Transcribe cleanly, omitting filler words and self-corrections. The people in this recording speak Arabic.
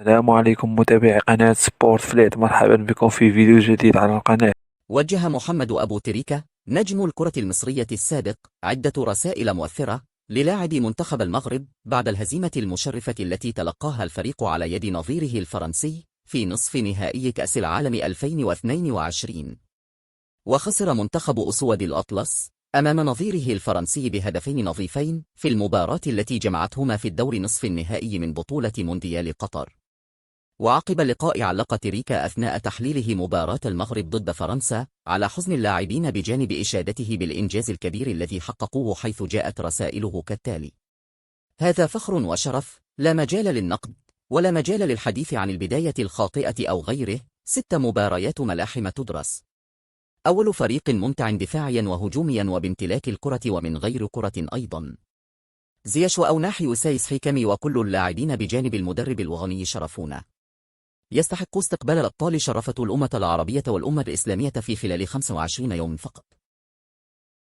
السلام عليكم متابعي قناة سبورت فليت، مرحبا بكم في فيديو جديد على القناة. وجه محمد أبو تريكة نجم الكرة المصرية السابق عدة رسائل مؤثرة للاعبي منتخب المغرب بعد الهزيمة المشرفة التي تلقاها الفريق على يد نظيره الفرنسي في نصف نهائي كأس العالم 2022. وخسر منتخب أسود الأطلس أمام نظيره الفرنسي بهدفين نظيفين في المباراة التي جمعتهما في الدور نصف النهائي من بطولة مونديال قطر. وعقب اللقاء علق تريكا أثناء تحليله مباراة المغرب ضد فرنسا على حزن اللاعبين بجانب إشادته بالإنجاز الكبير الذي حققوه، حيث جاءت رسائله كالتالي: هذا فخر وشرف، لا مجال للنقد ولا مجال للحديث عن البداية الخاطئة أو غيره. 6 مباريات ملاحم تدرس، أول فريق ممتع دفاعيا وهجوميا وبامتلاك الكرة ومن غير كرة أيضا. زياش وأوناح وسايس حكمي وكل اللاعبين بجانب المدرب الوغني شرفونا. يستحق استقبال الأبطال شرفة الأمة العربية والأمة الإسلامية في خلال 25 يوم فقط.